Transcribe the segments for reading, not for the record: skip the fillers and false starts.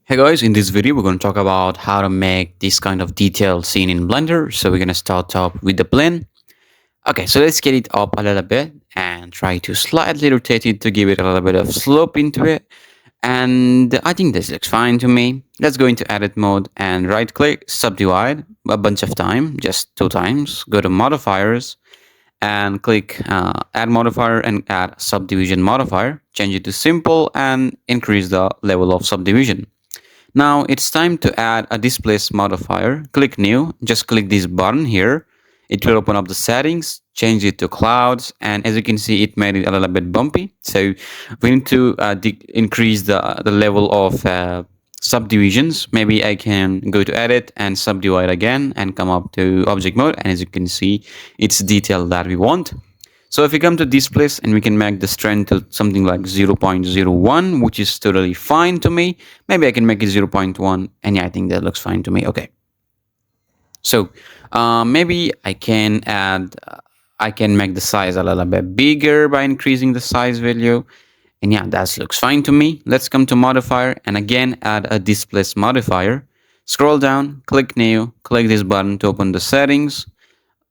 Hey guys, in this video we're going to talk about how to make this kind of detailed scene in Blender. So we're going to start up with the plane. Okay, so let's get it up a little bit and try to slightly rotate it to give it a little bit of slope into it. And I think this looks fine to me. Let's go into edit mode and right click, subdivide a bunch of time, just 2 times. Go to modifiers and click add modifier and add subdivision modifier. Change it to simple and increase the level of subdivision. Now it's time to add a displace modifier. Click new, just click this button here. It will open up the settings, change it to clouds, and as you can see, it made it a little bit bumpy. So we need to increase the level of subdivisions. Maybe I can go to edit and subdivide again and come up to object mode, and as you can see, it's detail that we want. So if we come to this place and we can make the strength to something like 0.01, which is totally fine to me. Maybe I can make it 0.1, and yeah, I think that looks fine to me. Okay. So maybe I can add, I can make the size a little bit bigger by increasing the size value. And yeah, that looks fine to me. Let's come to modifier and again add a displace modifier. Scroll down, click new, click this button to open the settings.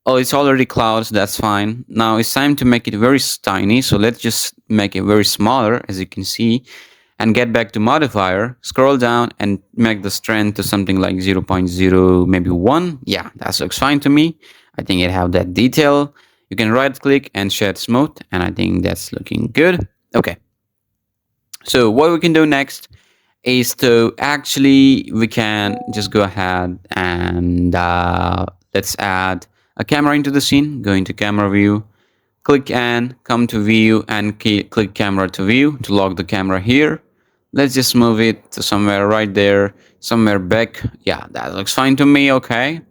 Oh, it's already clouds, that's fine. Now it's time to make it very tiny, so let's just make it very smaller, as you can see, and get back to modifier, scroll down and make the strength to something like 0.0, maybe 1. Yeah, that looks fine to me. I think it have that detail. You can right click and shed smooth, and I think that's looking good. Okay. So what we can do next is to actually, we can just go ahead and let's add a camera into the scene. Go into camera view, click and come to view and click camera to view to lock the camera here. Let's just move it to somewhere right there, somewhere back. Yeah, that looks fine to me. Okay,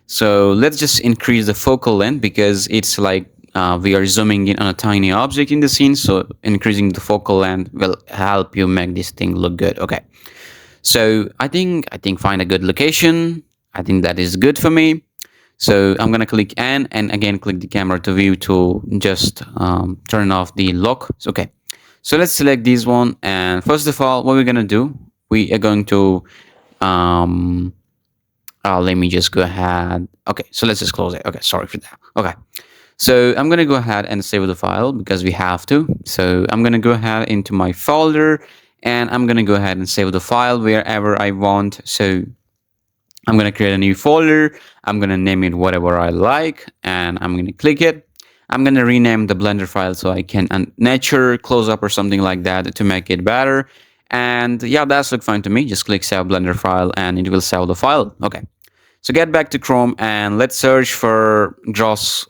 so let's just increase the focal length because it's like we are zooming in on a tiny object in the scene, so increasing the focal length will help you make this thing look good. Okay, so I think find a good location. I think that is good for me. So I'm gonna click N and again click the camera to view to just turn off the lock. Okay, so let's select this one, and first of all, what we're gonna do, we are going to let me just go ahead. Okay, so let's just close it. Okay, sorry for that. Okay, so I'm gonna go ahead and save the file because we have to. So I'm gonna go ahead into my folder and I'm gonna go ahead and save the file wherever I want. So I'm going to create a new folder. I'm going to name it whatever I like, and I'm going to click it. I'm going to rename the Blender file so I can nature, close up or something like that to make it better. And yeah, that's look fine to me. Just click save Blender file and it will save the file. Okay. So get back to Chrome and let's search for Gross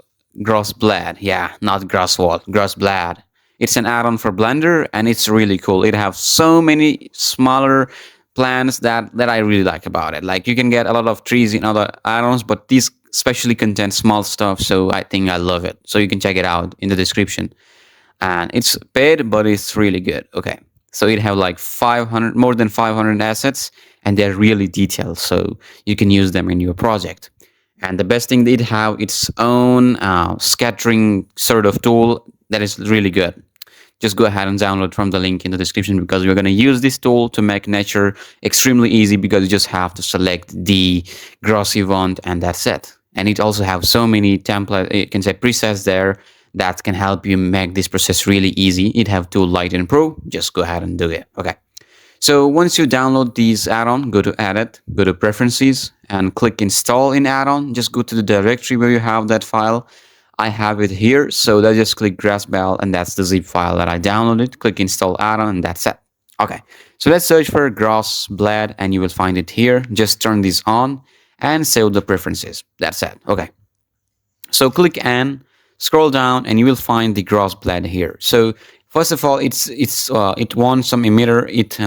Blade. Yeah, not Grosswall, Gross Blade. It's an add-on for Blender and it's really cool. It has so many smaller plans that I really like about it. Like you can get a lot of trees in other add-ons, but these especially contain small stuff, so I think I love it. So you can check it out in the description. And it's paid, but it's really good. Okay, so it have like 500, more than 500 assets, and they're really detailed, so you can use them in your project. And the best thing, it have its own scattering sort of tool that is really good. Just go ahead and download from the link in the description because we're going to use this tool to make nature extremely easy because you just have to select the gross event and that's it. And it also has so many template, you can say presets there that can help you make this process really easy. It have tool Lighten Pro. Just go ahead and do it. Okay. So once you download these add-on, go to edit, go to preferences and click install in add-on. Just go to the directory where you have that file. I have it here, so let's just click Grassbell and that's the zip file that I downloaded. Click install add-on and that's it. Okay, so let's search for Gross Blade and you will find it here. Just turn this on and save the preferences. That's it. Okay, so click N, scroll down and you will find the Gross Blade here. So first of all, it wants some emitter. It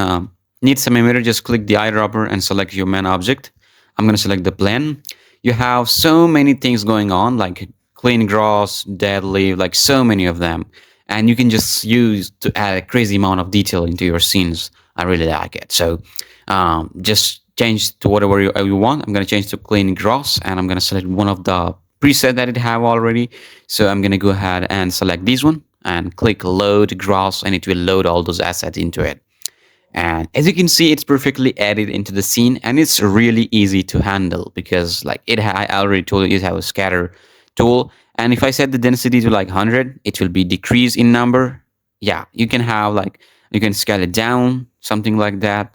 needs some emitter. Just click the eyedropper and select your main object. I'm going to select the plane. You have so many things going on, like clean grass, dead leaf, like so many of them. And you can just use to add a crazy amount of detail into your scenes. I really like it. So just change to whatever you want. I'm going to change to clean grass and I'm going to select one of the preset that it have already. So I'm going to go ahead and select this one and click load grass and it will load all those assets into it. And as you can see, it's perfectly added into the scene, and it's really easy to handle because like I already told you it has a scatter tool. And if I set the density to like 100, it will be decrease in number. Yeah, you can have like, you can scale it down, something like that.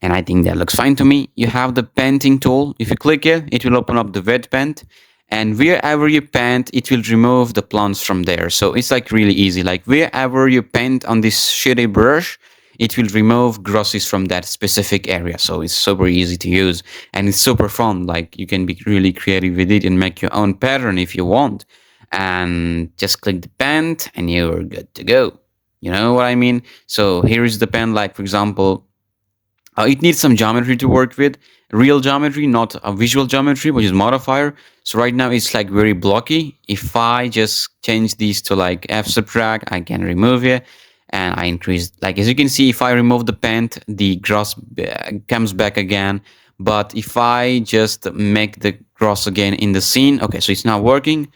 And I think that looks fine to me. You have the painting tool. If you click it, it will open up the wet paint. And wherever you paint, it will remove the plants from there. So it's like really easy. Like wherever you paint on this shitty brush, it will remove grosses from that specific area. So it's super easy to use and it's super fun. Like you can be really creative with it and make your own pattern if you want. And just click the paint and you're good to go. You know what I mean? So here is the pen. Like for example, it needs some geometry to work with, real geometry, not a visual geometry, which is modifier. So right now it's like very blocky. If I just change these to like F subtract, I can remove it. And I increase, like as you can see, if I remove the paint, the grass comes back again. But if I just make the grass again in the scene, okay, so it's not working.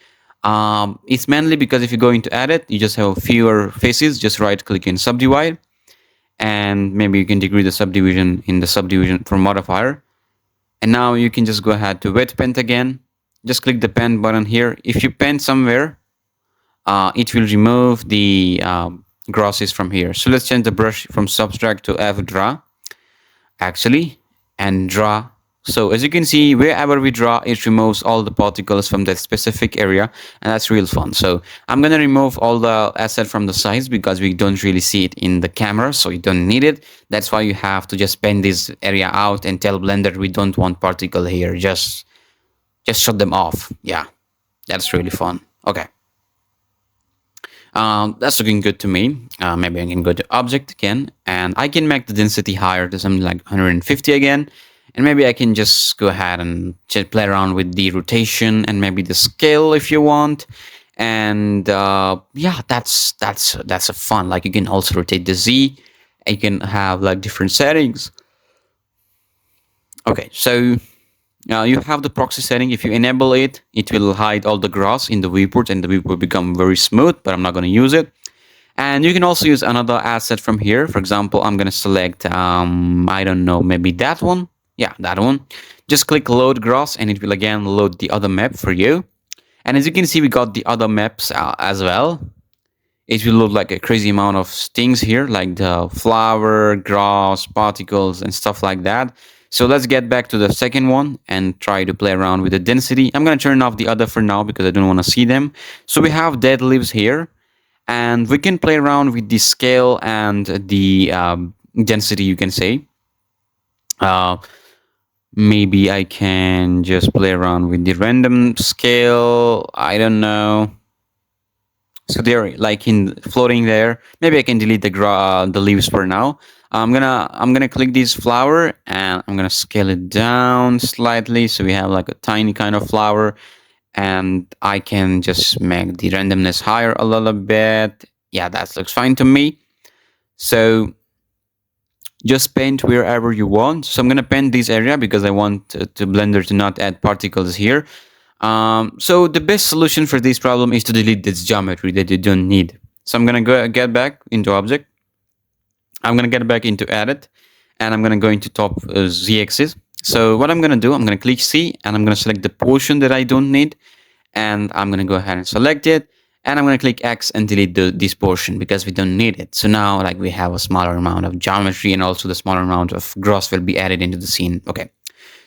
It's mainly because if you go into edit, you just have fewer faces, just right click and subdivide, and maybe you can decrease the subdivision in the subdivision from modifier. And now you can just go ahead to wet paint again. Just click the pen button here. If you paint somewhere, it will remove the grosses from here. So let's change the brush from subtract to F draw actually, and draw. So as you can see, wherever we draw, it removes all the particles from that specific area, and that's real fun. So I'm gonna remove all the asset from the sides because we don't really see it in the camera, so you don't need it. That's why you have to just pen this area out and tell Blender we don't want particle here. Just shut them off. Yeah, that's really fun. Okay. That's looking good to me. Maybe I can go to object again, and I can make the density higher to something like 150 again. And maybe I can just go ahead and just play around with the rotation and maybe the scale if you want. And yeah, that's a fun. Like you can also rotate the Z. You can have like different settings. Okay, so you have the proxy setting. If you enable it, it will hide all the grass in the viewport and the viewport become very smooth, but I'm not going to use it. And you can also use another asset from here. For example, I'm going to select, I don't know, maybe that one. Yeah, that one. Just click load grass and it will again load the other map for you. And as you can see, we got the other maps as well. It will load like a crazy amount of things here, like the flower, grass, particles, and stuff like that. So let's get back to the second one and try to play around with the density. I'm going to turn off the other for now because I don't want to see them. So we have dead leaves here, and we can play around with the scale and the density, you can say. Uh, Maybe I can just play around with the random scale. I don't know. So they're like in floating there. Maybe I can delete the leaves for now. I'm gonna click this flower and I'm gonna scale it down slightly so we have like a tiny kind of flower, and I can just make the randomness higher a little bit. Yeah, that looks fine to me. So just paint wherever you want. So I'm gonna paint this area because I want to Blender to not add particles here. So the best solution for this problem is to delete this geometry that you don't need. So I'm gonna get back into object. I'm gonna get back into edit, and I'm gonna go into top z-axis. So what I'm gonna do, I'm gonna click C, and I'm gonna select the portion that I don't need, and I'm gonna go ahead and select it, and I'm gonna click X and delete this portion because we don't need it. So now like we have a smaller amount of geometry, and also the smaller amount of grass will be added into the scene. Okay.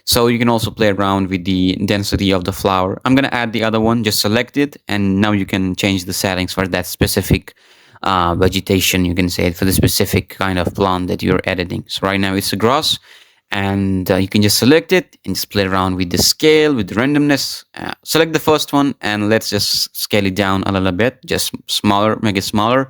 So you can also play around with the density of the flower. I'm gonna add the other one, just select it, and now you can change the settings for that specific vegetation, you can say it, for the specific kind of plant that you're editing. So right now it's a grass, and you can just select it and just play around with the scale, with the randomness. Select the first one, and let's just scale it down a little bit, just smaller, make it smaller.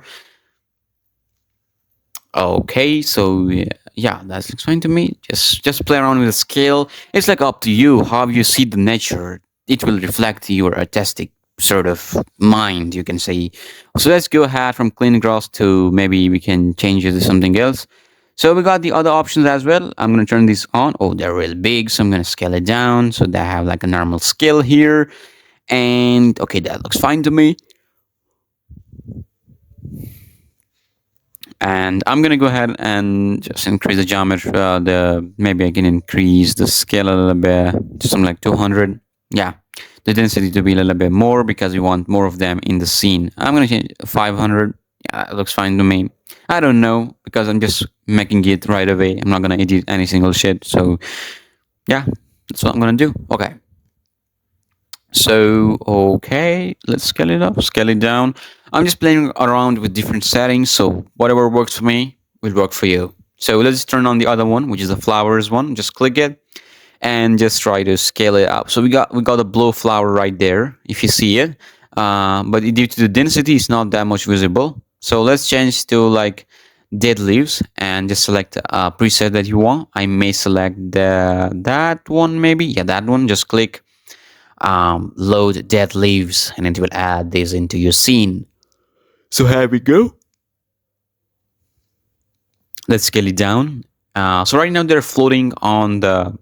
Okay, so yeah, that looks fine to me. Just play around with the scale. It's like up to you how you see the nature. It will reflect your artistic sort of mind, you can say. So let's go ahead from clean grass to maybe we can change it to something else. So we got the other options as well. I'm gonna turn this on. Oh, they're real big, so I'm gonna scale it down so they have like a normal scale here. And okay, that looks fine to me. And I'm gonna go ahead and just increase the geometry. The maybe I can increase the scale a little bit to something like 200. Yeah, the density to be a little bit more because we want more of them in the scene. I'm gonna change 500. Yeah, it looks fine to me. I don't know because I'm just making it right away. I'm not gonna edit any single shit. So yeah, that's what I'm gonna do. Okay. So, okay, let's scale it up, scale it down. I'm just playing around with different settings, so whatever works for me will work for you. So let's turn on the other one, which is the flowers one. Just click it and just try to scale it up. So we got a blue flower right there, if you see it. But due to the density, it's not that much visible. So let's change to like dead leaves and just select a preset that you want. I may select that one maybe. Yeah, that one. Just click load dead leaves and it will add this into your scene. So here we go. Let's scale it down. So right now they're floating on the,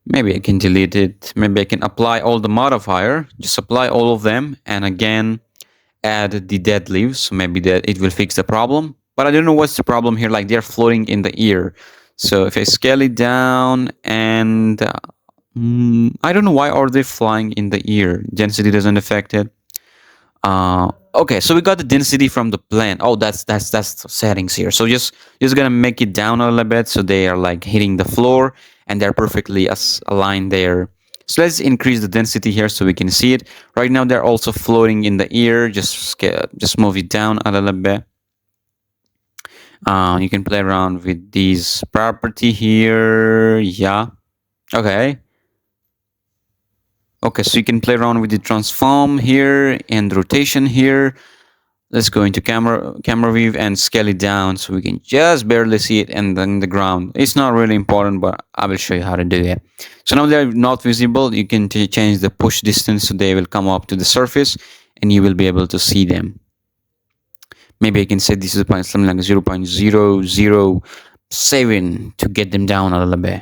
maybe I can delete it, maybe I can apply all the modifier, just apply all of them and again add the dead leaves. So maybe that it will fix the problem, but I don't know what's the problem here. Like they're floating in the air. So if I scale it down and I don't know why are they flying in the air. Density doesn't affect it. Okay, so we got the density from the blend. Oh, that's the settings here. So just gonna make it down a little bit so they are like hitting the floor and they're perfectly aligned there. So let's increase the density here so we can see it. Right now they're also floating in the air. Just move it down a little bit. You can play around with these property here. Yeah. Okay. Okay, so you can play around with the transform here and the rotation here. Let's go into camera view and scale it down so we can just barely see it and then the ground. It's not really important, but I will show you how to do it. So now they're not visible. You can change the push distance so they will come up to the surface and you will be able to see them. Maybe I can set this is something like 0.007 to get them down a little bit.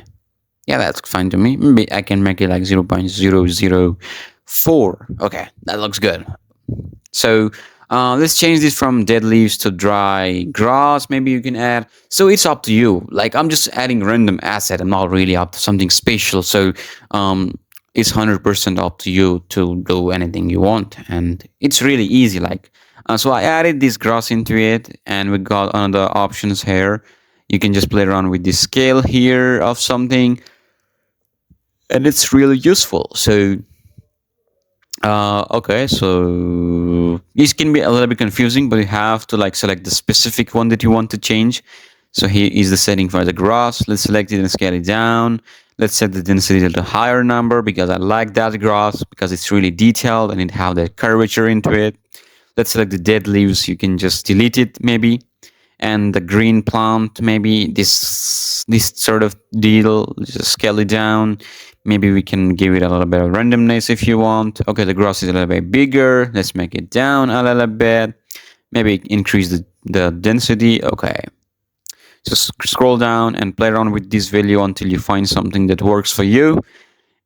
Yeah, that's fine to me. Maybe I can make it like 0.004. Okay, that looks good. So let's change this from dead leaves to dry grass. Maybe you can add. So it's up to you. Like I'm just adding random asset. I'm not really up to something special. So it's 100% up to you to do anything you want. And it's really easy. Like so I added this grass into it and we got another options here. You can just play around with the scale here of something. And it's really useful. So okay, so this can be a little bit confusing, but you have to like select the specific one that you want to change. So here is the setting for the grass. Let's select it and scale it down. Let's set the density to a higher number because I like that grass because it's really detailed and it have that curvature into it. Let's select the dead leaves. You can just delete it maybe. And the green plant, maybe this sort of deal, just scale it down. Maybe we can give it a little bit of randomness if you want. Okay, the grass is a little bit bigger. Let's make it down a little bit. Maybe increase the density. Okay. Just scroll down and play around with this value until you find something that works for you.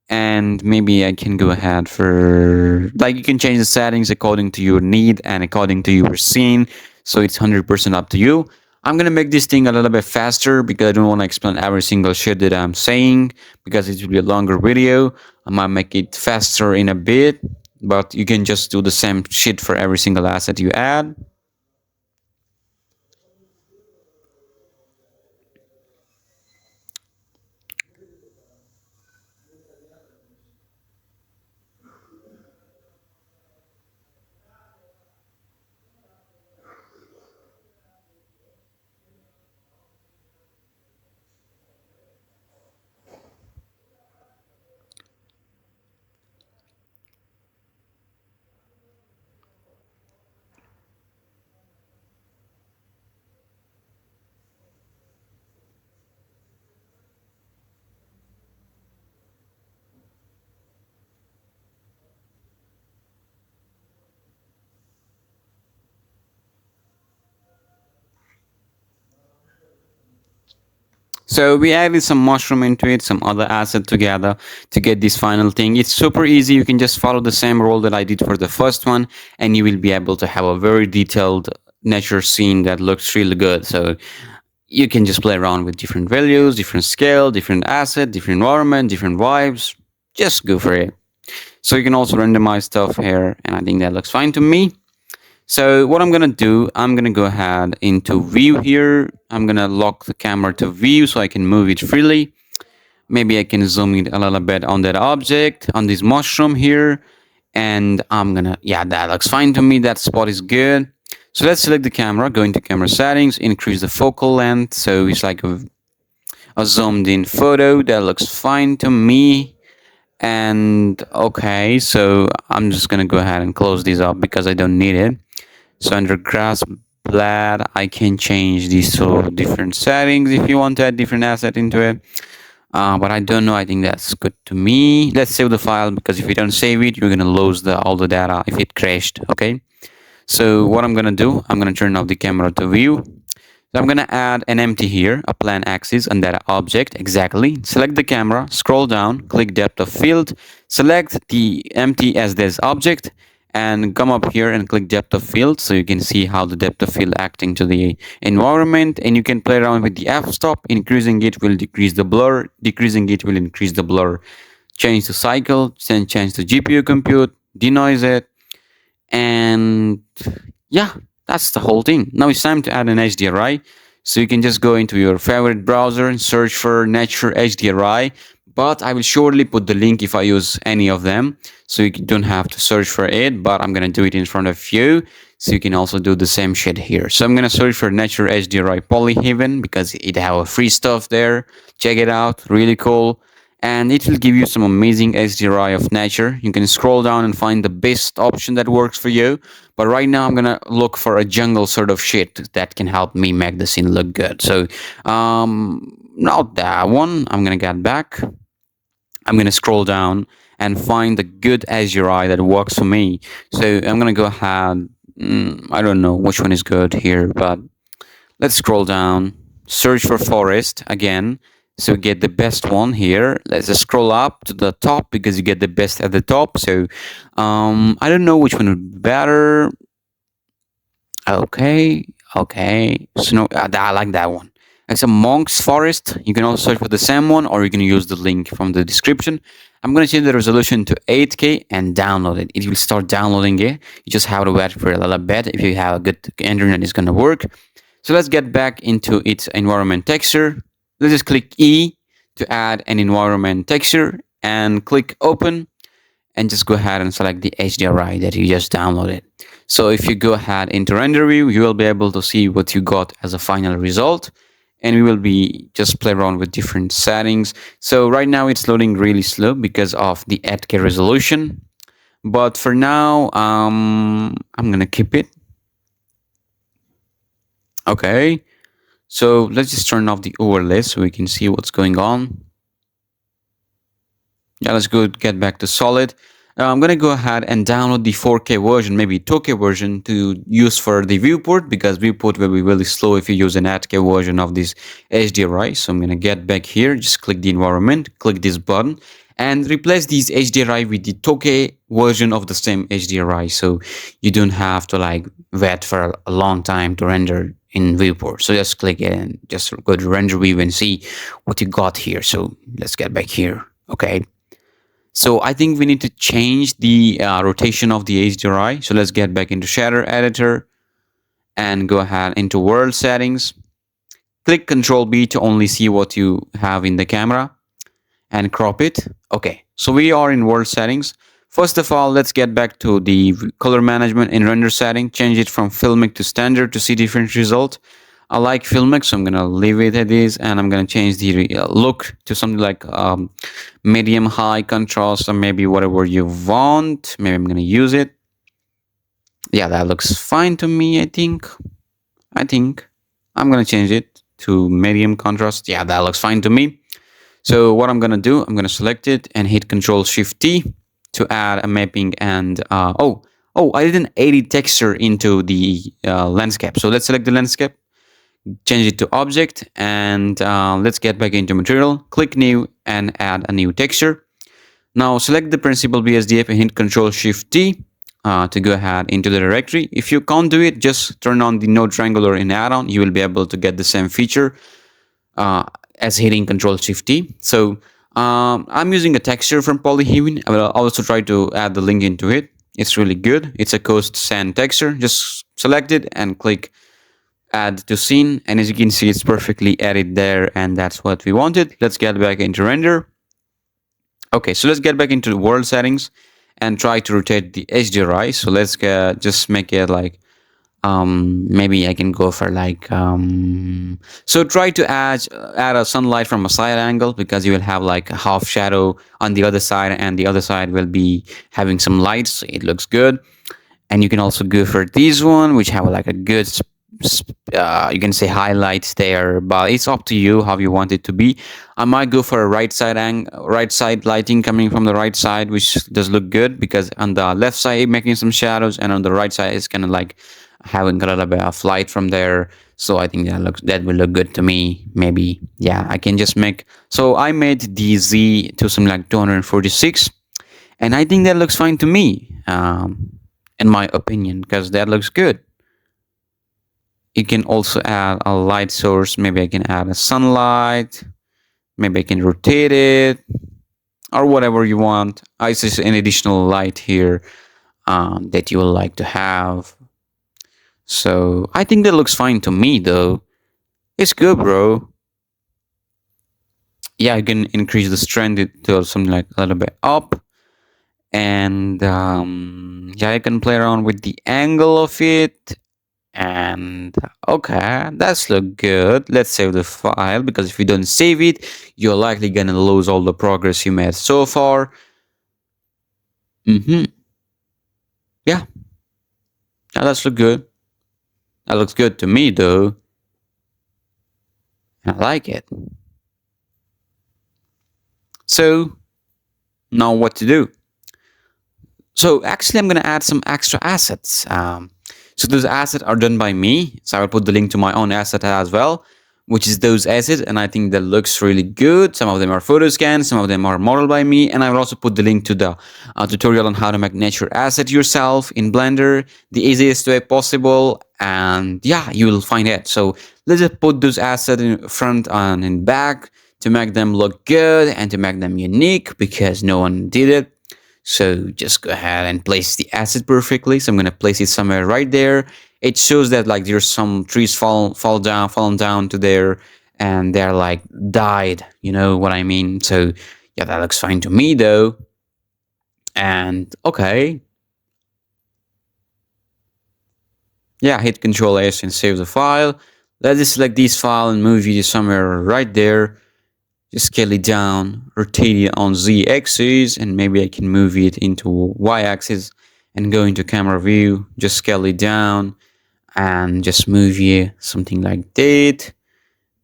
And maybe I can go ahead for, like you can change the settings according to your need and according to your scene. So it's 100% up to you. I'm going to make this thing a little bit faster because I don't want to explain every single shit that I'm saying because it will be a longer video. I might make it faster in a bit, but you can just do the same shit for every single asset you add. So we added some mushroom into it, some other asset together to get this final thing. It's super easy. You can just follow the same rule that I did for the first one and you will be able to have a very detailed nature scene that looks really good. So you can just play around with different values, different scale, different asset, different environment, different vibes. Just go for it. So you can also randomize stuff here, and I think that looks fine to me. So what I'm gonna do, I'm gonna go ahead into view here. I'm gonna lock the camera to view so I can move it freely. Maybe I can zoom in a little bit on that object, on this mushroom here. And I'm gonna, yeah, that looks fine to me. That spot is good. So let's select the camera, go into camera settings, increase the focal length. So it's like a zoomed in photo. That looks fine to me. And okay, so I'm just gonna go ahead and close this up because I don't need it. So under grass blad, I can change these to different settings if you want to add different asset into it. But I don't know. I think that's good to me. Let's save the file because if you don't save it, you're gonna lose all the data if it crashed. Okay. So what I'm gonna do, I'm gonna turn off the camera to view. So I'm gonna add an empty here, a plan axis on that object exactly. Select the camera, scroll down, click depth of field, select the empty as this object, and come up here and click depth of field so you can see how the depth of field acting to the environment, and you can play around with the f-stop. Increasing it will decrease the blur, decreasing it will increase the blur. Change the cycle, then change the GPU compute, denoise it, and yeah, that's the whole thing. Now it's time to add an HDRI. So you can just go into your favorite browser and search for Nature HDRI. But I will surely put the link if I use any of them. So you don't have to search for it. But I'm going to do it in front of you. So you can also do the same shit here. So I'm going to search for Nature HDRI Polyhaven because it have a free stuff there. Check it out. Really cool. And it will give you some amazing HDRI of nature. You can scroll down and find the best option that works for you. But right now I'm gonna look for a jungle sort of shit that can help me make the scene look good. So not that one. I'm gonna get back. I'm gonna scroll down and find the good HDRI that works for me. So I'm gonna go ahead. I don't know which one is good here, but let's scroll down. Search for forest again. So get the best one here. Let's just scroll up to the top because you get the best at the top. So I don't know which one would be better. Okay. So no, I like that one. It's a monk's forest. You can also search for the same one, or you can use the link from the description. I'm gonna change the resolution to 8K and download it. It will start downloading it. You just have to wait for a little bit. If you have a good internet, it's gonna work. So let's get back into its environment texture. Let's just click E to add an environment texture and click open, and just go ahead and select the HDRI that you just downloaded. So if you go ahead into render view, you will be able to see what you got as a final result. And we will be just play around with different settings. So right now it's loading really slow because of the 8K resolution. But for now, I'm gonna keep it. Okay. So let's just turn off the overlay so we can see what's going on. Yeah, let's go get back to solid. I'm gonna go ahead and download the 4K version, maybe 2K version to use for the viewport, because viewport will be really slow if you use an 8K version of this HDRI. So I'm gonna get back here, just click the environment, click this button, and replace this HDRI with the 2K version of the same HDRI. So you don't have to like wait for a long time to render in viewport. So just click it and just go to render view and see what you got here. So let's get back here. Okay. So I think we need to change the rotation of the HDRI. So let's get back into shader editor and go ahead into world settings. Click Control B to only see what you have in the camera and crop it. Okay, so we are in world settings. First of all, let's get back to the color management in render setting. Change it from filmic to standard to see different result. I like filmic, so I'm gonna leave it at this, and I'm gonna change the look to something like medium high contrast, or maybe whatever you want. Maybe I'm gonna use it. Yeah, that looks fine to me. I think I'm gonna change it to medium contrast. Yeah, that looks fine to me. So what I'm gonna do, I'm gonna select it and hit Control Shift T to add a mapping. And oh, I didn't edit texture into the landscape. So let's select the landscape, change it to object, and let's get back into material, click new and add a new texture. Now select the principal BSDF and hit Control Shift T. to go ahead into the directory. If you can't do it, just turn on the node triangular in add-on. You will be able to get the same feature uh, as hitting Control Shift T. So I'm using a texture from Polyhedron. I will also try to add the link into it. It's really good. It's a coast sand texture. Just select it and click add to scene, and as you can see, it's perfectly added there, and that's what we wanted. Let's get back into render. Okay, so let's get back into the world settings and try to rotate the HDRI. So let's just make it like maybe I can go for like so try to add a sunlight from a side angle, because you will have like a half shadow on the other side, and the other side will be having some lights, so it looks good. And you can also go for this one, which have like a good you can say highlights there, but it's up to you how you want it to be. I might go for a right side lighting coming from the right side, which does look good, because on the left side making some shadows, and on the right side it's kind of like having a little bit of light from there. So I think that will look good to me. Maybe, yeah, I can just make, so I made the Z to something like 246, and I think that looks fine to me, in my opinion, because that looks good. You can also add a light source. Maybe I can add a sunlight. Maybe I can rotate it, or whatever you want. It's just an additional light here that you would like to have. So I think that looks fine to me, though. It's good, bro. Yeah, you can increase the strength to something like a little bit up. And yeah, I can play around with the angle of it. And okay, that's look good. Let's save the file, because if you don't save it, you're likely gonna lose all the progress you made so far. Yeah, now that's look good. That looks good to me, though. I like it. So now what to do? So actually, I'm gonna add some extra assets. So those assets are done by me. So I will put the link to my own asset as well, which is those assets. And I think that looks really good. Some of them are photo scans, some of them are modeled by me. And I will also put the link to the tutorial on how to make nature asset yourself in Blender, the easiest way possible. And yeah, you will find it. So let's just put those assets in front and in back to make them look good and to make them unique, because no one did it. So just go ahead and place the asset perfectly. So I'm going to place it somewhere right there. It shows that like there's some trees fallen down to there, and they're like died. You know what I mean? So yeah, that looks fine to me, though. And okay. Yeah, hit Control S and save the file. Let's just select this file and move it somewhere right there. Just scale it down, rotate it on Z axis, and maybe I can move it into Y axis and go into camera view. Just scale it down and just move it something like that.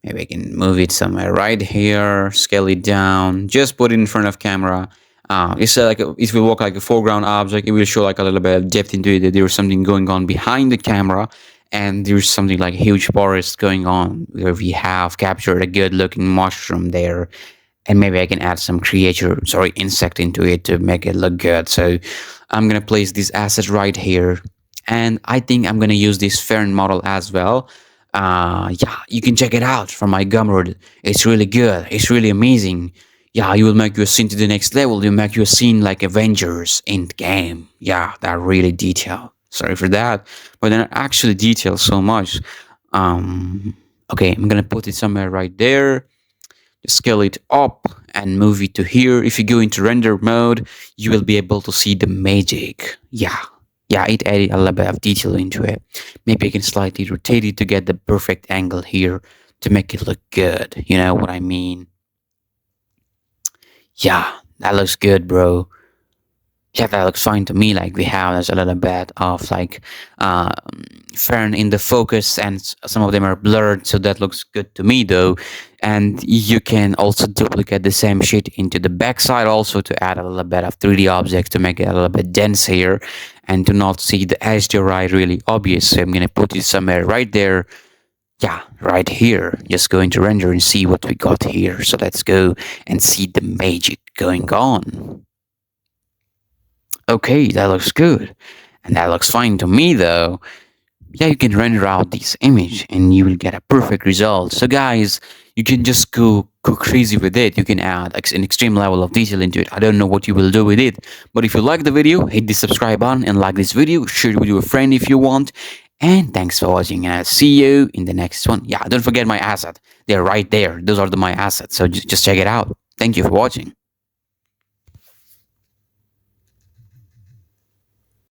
Maybe I can move it somewhere right here, scale it down, just put it in front of camera. It's like if we walk like a foreground object, it will show like a little bit of depth into it, that there's something going on behind the camera, and there's something like a huge forest going on where we have captured a good looking mushroom there. And maybe I can add some insect into it to make it look good. So I'm gonna place this asset right here, and I think I'm gonna use this Fern model as well. Yeah, you can check it out from my Gumroad. It's really good. It's really amazing. Yeah, you will make your scene to the next level. You make your scene like Avengers Endgame. Yeah, that really detailed. Sorry for that, but they're actually detailed so much. Okay, I'm gonna put it somewhere right there. Just scale it up and move it to here. If you go into render mode, you will be able to see the magic. Yeah, it added a little bit of detail into it. Maybe I can slightly rotate it to get the perfect angle here to make it look good. You know what I mean? Yeah, that looks good, bro. Yeah, that looks fine to me. Like we have there's a little bit of like fern in the focus, and some of them are blurred, so that looks good to me, though. And you can also duplicate the same shit into the backside also to add a little bit of 3D objects to make it a little bit dense here, and to not see the HDRI really obvious. So I'm gonna put it somewhere right there. Yeah, right here. Just go into render and see what we got here. So let's go and see the magic going on. Okay, that looks good. and that looks fine to me though. Yeah, you can render out this image and you will get a perfect result. So guys, you can just go crazy with it. You can add an extreme level of detail into it. I don't know what you will do with it, but if you like the video, hit the subscribe button and like this video. Share it with your friend if you want. And thanks for watching, and I'll see you in the next one. Yeah, don't forget my asset. They're right there. Those are my assets. So just check it out. Thank you for watching.